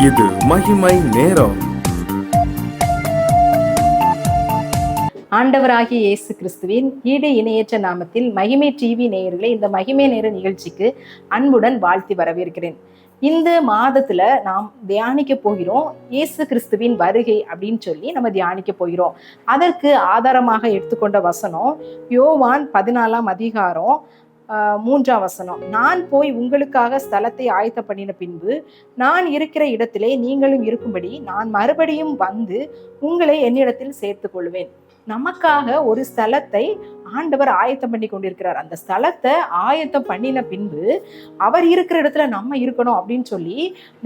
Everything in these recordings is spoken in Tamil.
இது மகிமை நேரம். ஆண்டவராகிய இயேசு கிறிஸ்துவின் ஈடு இணையற்ற நாமத்தில் மகிமை டிவி நேயர்களை இந்த மகிமை நேர நிகழ்ச்சிக்கு அன்புடன் வாழ்த்தி வரவேற்கிறேன். இந்த மாதத்துல நாம் தியானிக்க போகிறோம் இயேசு கிறிஸ்துவின் வருகை அப்படின்னு சொல்லி நம்ம தியானிக்க போகிறோம். அதற்கு ஆதாரமாக எடுத்துக்கொண்ட வசனம் யோவான் 14ஆம் அதிகாரம் 3ஆம் வசனம். நான் போய் உங்களுக்காக ஸ்தலத்தை ஆயத்த பண்ணின பின்பு நான் இருக்கிற இடத்திலே நீங்களும் இருக்கும்படி நான் மறுபடியும் வந்து உங்களை என்னிடத்தில் சேர்த்துக் கொள்வேன். நமக்காக ஒரு ஸ்தலத்தை ஆண்டவர் ஆயத்தம் பண்ணி கொண்டிருக்கிறார். அந்த ஸ்தலத்தை ஆயத்தம் பண்ணின பின்பு அவர் இருக்கிற இடத்துல நம்ம இருக்கணும் அப்படின்னு சொல்லி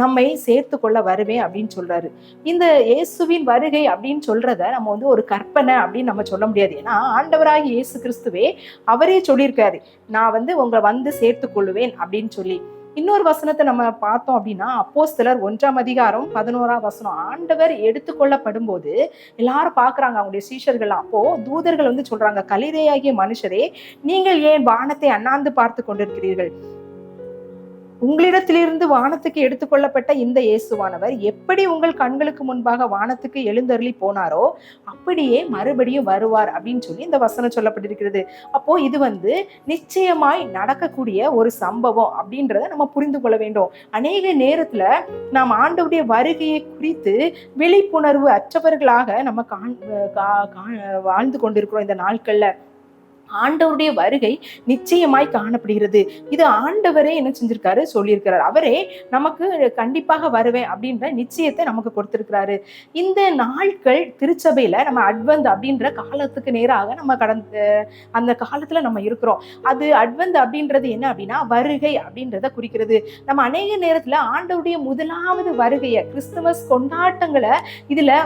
நம்மை சேர்த்து கொள்ள வருவேன் அப்படின்னு சொல்றாரு. இந்த இயேசுவின் வருகை அப்படின்னு சொல்றத நம்ம ஒரு கற்பனை அப்படின்னு நம்ம சொல்ல முடியாது. ஏன்னா ஆண்டவராகி இயேசு கிறிஸ்துவே அவரே சொல்லியிருக்காரு, நான் உங்களை சேர்த்து கொள்ளுவேன் அப்படின்னு சொல்லி. இன்னொரு வசனத்தை நம்ம பார்த்தோம் அப்படின்னா அப்போஸ்தலர் 1ஆம் அதிகாரம் 11ஆம் வசனம். ஆண்டவர் எடுத்துக்கொள்ளப்படும் போது எல்லாரும் பாக்குறாங்க அவங்களுடைய சீஷர்கள். அப்போ தூதர்கள் சொல்றாங்க, கலிலேயாகிய மனுஷரே, நீங்கள் ஏன் வானத்தை அண்ணாந்து பார்த்து கொண்டிருக்கிறீர்கள்? உங்களிடத்திலிருந்து வானத்துக்கு எடுத்துக்கொள்ளப்பட்ட இந்த இயேசுவானவர் எப்படி உங்கள் கண்களுக்கு முன்பாக வானத்துக்கு எழுந்தருளி போனாரோ அப்படியே மறுபடியும் வருவார் அப்படின்னு சொல்லி இந்த வசனம் சொல்லப்பட்டிருக்கிறது. அப்போ இது நிச்சயமாய் நடக்கக்கூடிய ஒரு சம்பவம் அப்படின்றத நம்ம புரிந்து கொள்ள வேண்டும். அநேக நேரத்துல நாம் ஆண்டவருடைய வருகையை குறித்து விழிப்புணர்வு அற்றவர்களாக நம்ம வாழ்ந்து கொண்டிருக்கிறோம். இந்த நாட்கள்ல ஆண்டவருடைய வருகை நிச்சயமாய் காணப்படுகிறது. இது ஆண்டவரே என்ன செஞ்சிருக்காரு, சொல்லியிருக்கிறார். அவரே நமக்கு கண்டிப்பாக வருவேன் அப்படின்ற நிச்சயத்தை நமக்கு கொடுத்திருக்கிறாரு. இந்த நாட்கள் திருச்சபையில நம்ம அட்வென்ட் அப்படின்ற காலத்துக்கு நேராக நம்ம அந்த காலத்துல நம்ம இருக்கிறோம். அது அட்வென்ட் அப்படின்றது என்ன அப்படின்னா வருகை அப்படின்றத குறிக்கிறது. நம்ம அநேக நேரத்துல ஆண்டவருடைய முதலாவது வருகையை கிறிஸ்துமஸ் கொண்டாட்டங்களை இதுல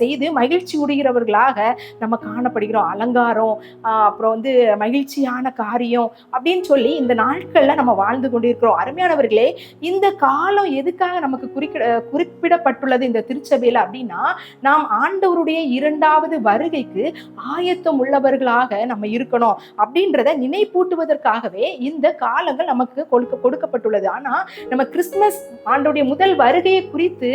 செய்து மகிழ்ச்சி உடைகிறவர்களாக நம்ம காணப்படுகிறோம். அலங்காரம், அப்புறம் மகிழ்ச்சியான காரியம் அப்படின்னு சொல்லி இந்த நாட்கள்ல நம்ம வாழ்ந்து கொண்டிருக்கிறோம். அருமையானவர்களே, இந்த காலம் எதுக்காக நமக்கு குறிப்பிடப்பட்டுள்ளது இந்த திருச்சபையில அப்படின்னா, நாம் ஆண்டவருடைய 2வது வருகைக்கு ஆயத்தம் உள்ளவர்களாக நம்ம இருக்கணும் அப்படின்றத நினைப்பூட்டுவதற்காகவே இந்த காலங்கள் நமக்கு கொடுக்கப்பட்டுள்ளது. ஆனா நம்ம கிறிஸ்துமஸ் ஆண்டவருடைய முதல் வருகையை குறித்து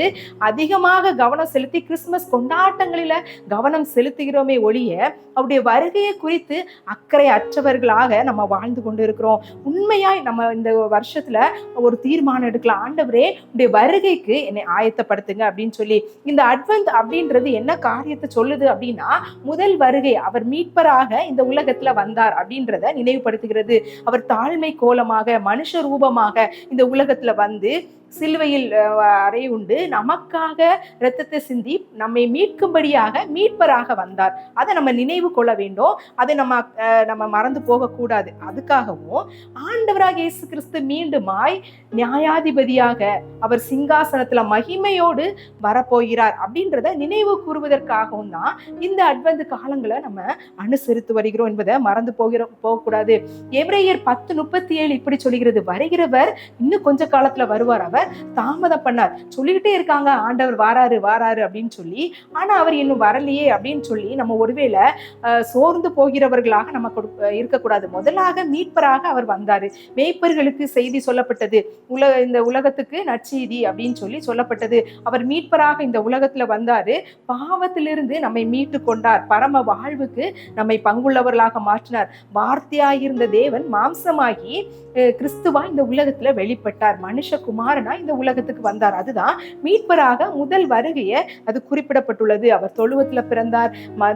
அதிகமாக கவனம் செலுத்தி கிறிஸ்துமஸ் கொண்டாட்டங்களில கவனம் செலுத்துகிறோமே ஒழிய அவருடைய வருகையை குறித்து அக்கறை அற்றவர்களாக நம்ம வாழ்ந்து கொண்டு இருக்கிறோம். உண்மையாய் நம்ம இந்த வருஷத்துல ஒரு தீர்மானம் எடுக்கலாம், ஆண்டவரே உடைய வருகைக்கு என்னை ஆயத்தப்படுத்துங்க அப்படின்னு சொல்லி. இந்த அட்வென்ட் அப்படின்றது என்ன காரியத்தை சொல்லுது அப்படின்னா, முதல் வருகை, அவர் மீட்பராக இந்த உலகத்துல வந்தார் அப்படின்றத நினைவுபடுத்துகிறது. அவர் தாழ்மை கோலமாக மனுஷ ரூபமாக இந்த உலகத்துல சிலுவையில் அறை உண்டு நமக்காக இரத்தத்தை சிந்தி நம்மை மீட்கும்படியாக மீட்பராக வந்தார். அதை நம்ம நினைவு கொள்ள வேண்டும். அதை நம்ம மறந்து போக கூடாது. அதுக்காகவும் ஆண்டவராக இயேசு கிறிஸ்து மீண்டுமாய் நியாயாதிபதியாக அவர் சிங்காசனத்துல மகிமையோடு வரப்போகிறார் அப்படின்றத நினைவு கூறுவதற்காகவும் தான் இந்த அட்வென்ட் காலங்களை நம்ம அனுசரித்து வருகிறோம் என்பதை மறந்து போகக்கூடாது. எபிரேயர் 10:37 இப்படி சொல்லுகிறது, வருகிறவர் இன்னும் கொஞ்ச காலத்துல வருவார், அவர் தாமதம் பண்ணார். சொல்லிக்கிட்டே இருக்காங்க ஆண்டவர் வாராரு வாராரு அப்படின்னு சொல்லி, ஆனா அவர் இன்னும் வரலையே அப்படின்னு சொல்லி நம்ம ஒருவேளை சோர்ந்து போகிறவர்களாக நம்ம இருக்கக்கூடாது. முதலாக மீட்பராக அவர் வந்தாரு. மேய்ப்பர்களுக்கு செய்தி சொல்லப்பட்டது, இந்த உலகத்துக்கு நற்செய்தி அப்படின்னு சொல்லி சொல்லப்பட்டது. அவர் மீட்பராக இந்த உலகத்துல வந்தாரு, பாவத்திலிருந்து நம்மை மீட்டு கொண்டார், பரம வாழ்வுக்கு நம்மை பங்குள்ளவர்களாக மாற்றினார். வார்த்தையாயிருந்த தேவன் மாம்சமாகி கிறிஸ்துவா இந்த உலகத்துல வெளிப்பட்டார், மனுஷகுமாரனா இந்த உலகத்துக்கு வந்தார். அதுதான் மீட்பராக முதல் வருகைய அது குறிப்பிடப்பட்டுள்ளது. அவர் தொழுவத்துல பிறந்தார்,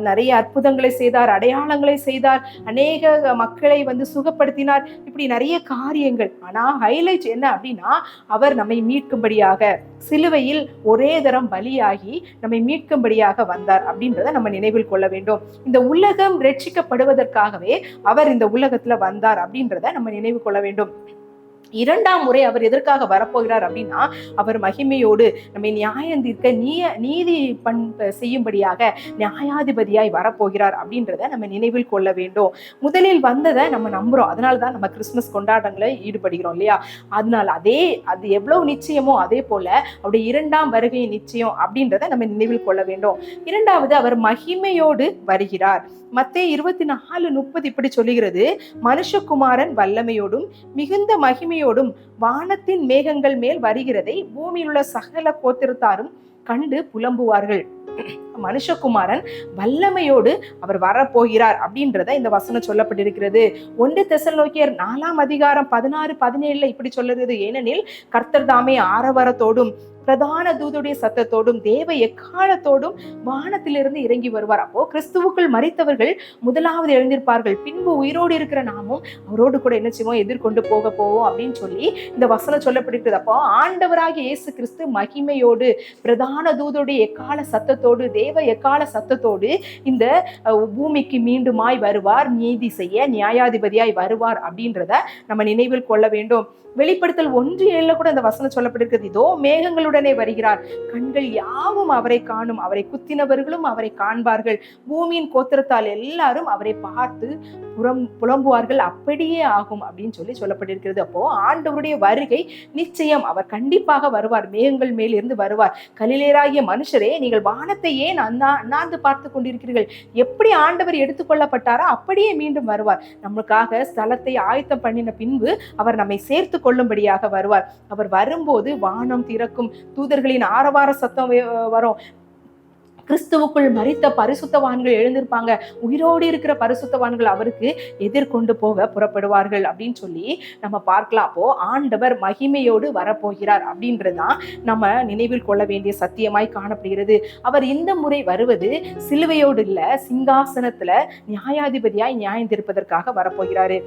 நிறைய அற்புதங்களை செய்தார், அடையாளங்களை செய்தார், அநேக மக்களை சுகப்படுத்தினார், இப்படி நிறைய காரியங்கள். ஆனா ஹைலைட் என்ன அப்படின்னா, அவர் நம்மை மீட்கும்படியாக சிலுவையில் ஒரே தரம் பலியாகி நம்மை மீட்கும்படியாக வந்தார் அப்படின்றத நம்ம நினைவில் கொள்ள வேண்டும். இந்த உலகம் ரட்சிக்கப்படுவதற்காகவே அவர் இந்த உலகத்துல வந்தார் அப்படின்றத நம்ம நினைவு கொள்ள வேண்டும். 2ஆம் முறை அவர் எதற்காக வரப்போகிறார் அப்படின்னா, அவர் மகிமையோடு நம்மை நியாயம் தீர்க்க நீதி செய்யும்படியாக நியாயாதிபதியாய் வரப்போகிறார் அப்படின்றத நம்ம நினைவில் கொள்ள வேண்டும். முதலில் வந்ததை நம்ம நம்புறோம், அதனாலதான் நம்ம கிறிஸ்துமஸ் கொண்டாட்டங்களை ஈடுபடுகிறோம் இல்லையா? அதனால அது எவ்வளவு நிச்சயமோ அதே போல அவருடைய 2ஆம் வருகை நிச்சயம் அப்படின்றத நம்ம நினைவில் கொள்ள வேண்டும். 2வது, அவர் மகிமையோடு வருகிறார். மத்தேயு 24:30 இப்படி சொல்லுகிறது, மனுஷகுமாரன் வல்லமையோடும் மிகுந்த மகிமையோடும் மகிமையோடும் வானத்தின் மேகங்கள் மேல் வருகிறதை பூமியில் உள்ள சகல கோத்திரத்தாரும் கண்டு புலம்புவார்கள். மனுஷகுமாரன் வல்லமையோடு அவர் வரப்போகிறார் அப்படின்றத இந்த வசனம் சொல்லப்பட்டிருக்கிறது. 1 தெசலோனிக்கேயர் 4:16-17 இப்படி சொல்லுறது, ஏனெனில் கர்த்தர் தாமே ஆரவாரத்தோடும் பிரதான தூதுடைய சத்தத்தோடும் தேவ எக்காலத்தோடும் வானத்திலிருந்து இறங்கி வருவார். அப்போ கிறிஸ்துவுக்குள் மரித்தவர்கள் முதலாவது எழுந்திருப்பார்கள், பின்பு உயிரோடு இருக்கிற நாமும் அவரோடு கூட என்ன செய்வோம், எதிர்கொண்டு போவோம் அப்படின்னு சொல்லி இந்த வசனம் சொல்லப்பட்டிருக்கிறது. அப்போ ஆண்டவராகிய இயேசு கிறிஸ்து மகிமையோடு பிரதான தூதுடைய எக்கால சத்தத்தோடு தேவ எக்கால சத்தத்தோடு இந்த பூமிக்கு மீண்டுமாய் வருவார், நீதி செய்ய நியாயாதிபதியாய் வருவார் அப்படின்றத நம்ம நினைவில் கொள்ள வேண்டும். வெளிப்படுத்தல் 1:7 கூட இந்த வசனம் சொல்லப்பட்டிருக்கிறது, இதோ மேகங்களுடனே வருகிறார், கண்கள் யாவும் அவரை காணும், அவரை குத்தினவர்களும் அவரை காண்பார்கள், பூமியின் கோத்திரத்தால் எல்லாரும் அவரை பார்த்து புலம்புவார்கள், அப்படியே ஆகும் அப்படின்னு சொல்லப்பட்டிருக்கிறது. அப்போ ஆண்டவருடைய வருகை நிச்சயம், அவர் கண்டிப்பாக வருவார், மேகங்கள் மேலிருந்து வருவார். கலிலேயராகிய மனுஷரே, நீங்கள் வானத்தை ஏன் அண்ணாந்து பார்த்து கொண்டிருக்கிறீர்கள்? எப்படி ஆண்டவர் எடுத்துக்கொள்ளப்பட்டாரோ அப்படியே மீண்டும் வருவார். நமக்காக ஸ்தலத்தை ஆயத்தம் பண்ணின பின்பு அவர் நம்மை சேர்த்து கொள்ளும்படியாக வருவார். அவர் வரும்போது வானம் திறக்கும், தூதர்களின் ஆரவார சத்தம் வரும், கிறிஸ்துவுக்குள் மரித்த பரிசுத்தவான்கள் எழுந்திருப்பாங்க, உயிரோடு இருக்கிற பரிசுத்தவான்கள் அவருக்கு எதிர்கொண்டு போக புறப்படுவார்கள் அப்படின்னு சொல்லி நம்ம பார்க்கலாம். அப்போ ஆண்டவர் மகிமையோடு வரப்போகிறார் அப்படின்றதுதான் நம்ம நினைவில் கொள்ள வேண்டிய சத்தியமாய் காணப்படுகிறது. அவர் இந்த முறை வருவது சிலுவையோடு இல்ல, சிங்காசனத்துல நியாயாதிபதியாய் நியாயம் தீர்ப்பதற்காக வரப்போகிறாரு.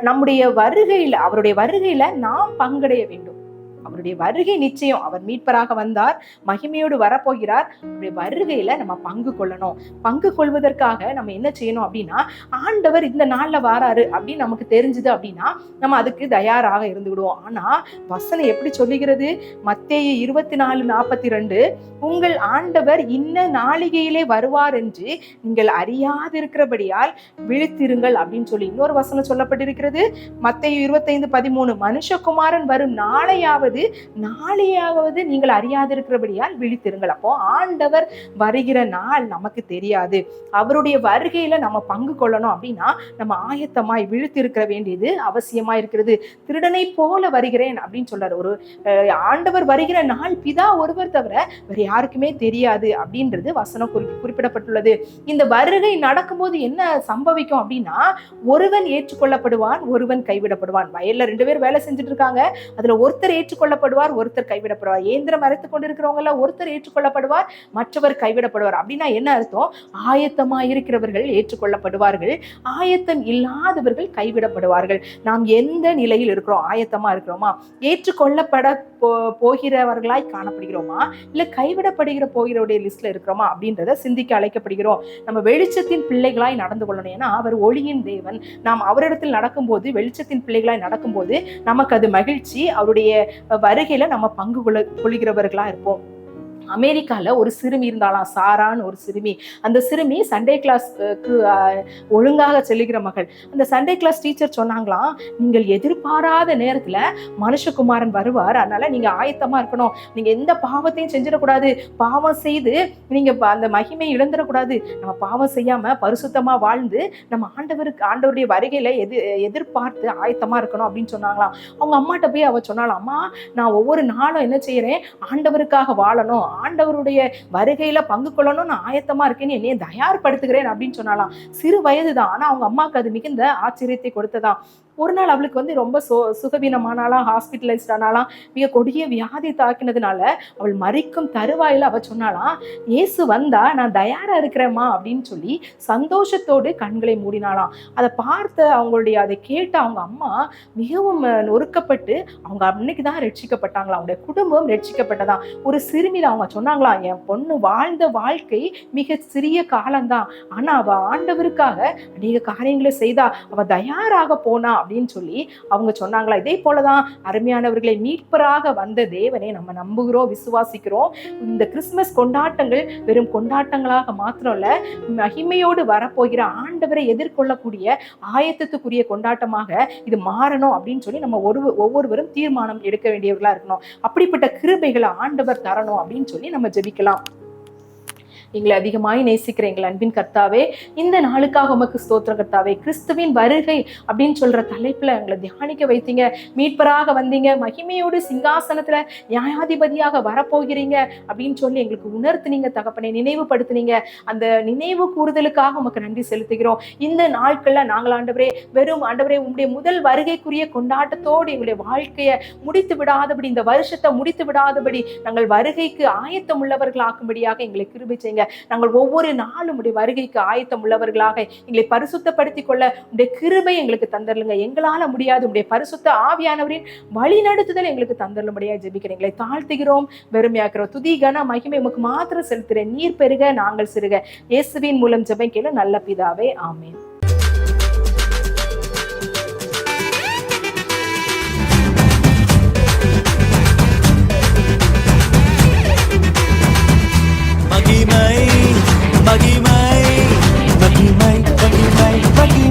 நம்முடைய வருகையில, அவருடைய வருகையில நாம் பங்கடைய வேண்டும். அவருடைய வருகை நிச்சயம், அவர் மீட்பராக வந்தார், மகிமையோடு வரப்போகிறார். அவருடைய வருகையில நம்ம பங்கு கொள்ளணும். பங்கு கொள்வதற்காக நம்ம என்ன செய்யணும் அப்படின்னா, ஆண்டவர் இந்த நாள்ல வாராரு அப்படின்னு நமக்கு தெரிஞ்சது அப்படின்னா நம்ம அதுக்கு தயாராக இருந்து விடுவோம். ஆனா வசனம் எப்படி சொல்லுகிறது? மத்தேயு 24:42, உங்கள் ஆண்டவர் இன்ன நாளிகையிலே வருவார் என்று நீங்கள் அறியாதிருக்கிறபடியால் விழித்திருங்கள் அப்படின்னு சொல்லி இன்னொரு வசனம் சொல்லப்பட்டிருக்கிறது. மத்தேயு 25:13, மனுஷகுமாரன் வரும் நாளையாவது நீங்கள் அறியாதிருக்கிறபடியால் விழித்திருங்கள். அப்போ ஆண்டவர் வருகிற நாள் நமக்கு தெரியாது. அவருடைய வருகையில நம்ம பங்கு கொள்ளணும் அப்படின்னா நம்ம ஆயத்தமாய் விழித்திருக்க வேண்டியது அவசியமா இருக்கிறது. திருடனை போல வருகிறேன் அப்படின்னு சொல்றாரு. ஒரு ஆண்டவர் வருகிற நாள் பிதா ஒருவர் தவிர வேற யாருக்குமே தெரியாது அப்படின்றது வசனம் குறிப்பிடப்பட்டுள்ளது. இந்த வருகை நடக்கும்போது என்ன சம்பவிக்கும் அப்படின்னா, ஒருவன் ஏற்றுக்கொள்ளப்படுவான், ஒருவன் கைவிடப்படுவான். வயல்ல 2 பேர் வேலை செஞ்சுட்டு இருக்காங்க, அதுல ஒருத்தர் ஏற்றுக்கொள்ளப்படுவார், ஒருத்தர் கைவிடப்படுவார். இயந்திரம் அரைத்து கொண்டிருக்கிறவங்க எல்லாம் ஒருத்தர் ஏற்றுக்கொள்ளப்படுவார், மற்றவர் கைவிடப்படுவார். அப்படின்னா என்ன அர்த்தம்? ஆயத்தமா இருக்கிறவர்கள் ஏற்றுக்கொள்ளப்படுவார்கள், ஆயத்தம் இல்லாதவர்கள் கைவிடப்படுவார்கள். நாம் எந்த நிலையில் இருக்கிறோம்? ஆயத்தமா இருக்கிறோமா? ஏற்றுக்கொள்ளப்பட போகிறவர்களாய் காணப்படுகிறோமா, இல்ல கைவிடப்படுகிற போகிறவருடைய லிஸ்ட்ல இருக்கிறோமா அப்படின்றத சிந்திக்க அழைக்கப்படுகிறோம். நம்ம வெளிச்சத்தின் பிள்ளைகளாய் நடந்து கொள்ளணும். ஏன்னா அவர் ஒளியின் தேவன். நாம் அவரிடத்தில் நடக்கும்போது, வெளிச்சத்தின் பிள்ளைகளாய் நடக்கும்போது நமக்கு அது மகிழ்ச்சி. அவருடைய வருகையில நம்ம பங்கு கொள்கிறவர்களா இருப்போம். அமெரிக்கால ஒரு சிறுமி இருந்தாலாம், சாரான்னு ஒரு சிறுமி. அந்த சிறுமி சண்டே கிளாஸ்க்கு ஒழுங்காக செல்லுகிற மகள். அந்த சண்டே கிளாஸ் டீச்சர் சொன்னாங்களாம், நீங்கள் எதிர்பாராத நேரத்துல மனுஷகுமாரன் வருவார், அதனால நீங்க ஆயத்தமா இருக்கணும், நீங்க எந்த பாவத்தையும் செஞ்சிடக்கூடாது, பாவம் செய்து நீங்க அந்த மகிமை இழந்துடக்கூடாது, நம்ம பாவம் செய்யாம பரிசுத்தமா வாழ்ந்து நம்ம ஆண்டவருடைய வருகையில எதிர்பார்த்து ஆயத்தமா இருக்கணும் அப்படின்னு சொன்னாங்களாம். அவங்க அம்மாட்ட போய் அவ சொன்னாலாம், அம்மா நான் ஒவ்வொரு நாளும் என்ன செய்யறேன், ஆண்டவருக்காக வாழணும், ஆண்டவருடைய வருகையில பங்கு கொள்ளணும், நான் ஆயத்தமா இருக்கேன்னு என்னைய தயார்படுத்துகிறேன் அப்படின்னு சொன்னாலாம். சிறு வயதுதான், ஆனா அவங்க அம்மாவுக்கு அது மிகுந்த ஆச்சரியத்தை கொடுத்ததாம். ஒரு நாள் அவளுக்கு ரொம்ப சுகவீனமானாலாம், ஹாஸ்பிட்டலைஸ்ட் ஆனாலாம், மிக கொடிய வியாதி தாக்கினதுனால அவள் மரிக்கும் தருவாயில அவ சொன்னாலாம், இயேசு வந்தா நான் தயாரா இருக்கிறேம்மா அப்படின்னு சொல்லி சந்தோஷத்தோடு கண்களை மூடினாலாம். அதை அதை கேட்ட அவங்க அம்மா மிகவும் நொறுக்கப்பட்டு அவங்க அன்னைக்குதான் ரட்சிக்கப்பட்டாங்களாம். அவங்களுடைய குடும்பம் ரட்சிக்கப்பட்டதான். ஒரு சிறுமியில அவங்க சொன்னாங்களாம், என் பொண்ணு வாழ்ந்த வாழ்க்கை மிக சிறிய காலம்தான், ஆனா அவ ஆண்டவருக்காக அநேக காரியங்களை செய்தா, அவ தயாராக போனா அப்படின்னு சொல்லி அவங்க சொன்னாங்களா. இதே போலதான் அருமையானவர்களை, மீட்பராக வந்த தேவனை நம்ம நம்புகிறோம், விசுவாசிக்கிறோம். இந்த கிறிஸ்துமஸ் கொண்டாட்டங்கள் வெறும் கொண்டாட்டங்களாக மாத்திரம் இல்ல, மகிமையோடு வரப்போகிற ஆண்டவரை எதிர்கொள்ளக்கூடிய ஆயத்தத்துக்குரிய கொண்டாட்டமாக இது மாறணும் அப்படின்னு சொல்லி நம்ம ஒவ்வொருவரும் தீர்மானம் எடுக்க வேண்டியவர்களா இருக்கணும். அப்படிப்பட்ட கிருபைகளை ஆண்டவர் தரணும் அப்படின்னு சொல்லி நம்ம ஜெபிக்கலாம். எங்களை அதிகமாய் நேசிக்கிற எங்கள் அன்பின் கர்த்தாவே, இந்த நாளுக்காக உமக்கு ஸ்தோத்திரம் கர்த்தாவே. கிறிஸ்துவின் வருகை அப்படின்னு சொல்ற தலைப்புல எங்களை தியானிக்க வைத்தீங்க. மீட்பராக வந்தீங்க, மகிமையோடு சிங்காசனத்துல நியாயாதிபதியாக வரப்போகிறீங்க அப்படின்னு சொல்லி எங்களுக்கு உணர்த்துனீங்க தகப்பனே, நினைவுபடுத்துனீங்க. அந்த நினைவு கூறுதலுக்காக உமக்கு நன்றி செலுத்துகிறோம். இந்த நாட்கள்ல நாங்கள் ஆண்டவரே வெறும் ஆண்டவரே உங்களுடைய முதல் வருகைக்குரிய கொண்டாட்டத்தோடு எங்களுடைய வாழ்க்கையை முடித்து விடாதபடி, இந்த வருஷத்தை முடித்து விடாதபடி நாங்கள் வருகைக்கு ஆயத்தம் உள்ளவர்களாக்கும்படியாக எங்களை கிருபை செய்யுங்க. நாங்கள் ஒவ்வொரு நாளும் உடைய வருகைக்கு ஆயத்தம் உள்ளவர்களாக எங்களை பரிசுத்தப்படுத்திக் கொள்ள உடைய கிருபை எங்களுக்கு தந்தரலுங்க. எங்களால முடியாது, உடைய பரிசுத்த ஆவியானவரின் வழி நடத்துதல் எங்களுக்கு தந்தரலும்படியா ஜெபிக்கிறேன். எங்களை தாழ்த்துகிறோம், வெறுமையாக்குறோம். துதி கன மகிமை உமக்கு மாத்திரம் செலுத்துகிறேன். நீர் பெருக நாங்கள் சிறுக. இயேசுவின் மூலம் ஜெபம் கேளு நல்ல பிதாவே, ஆமென். மகிமை மகிமை மகிமை மகிமை மகிமை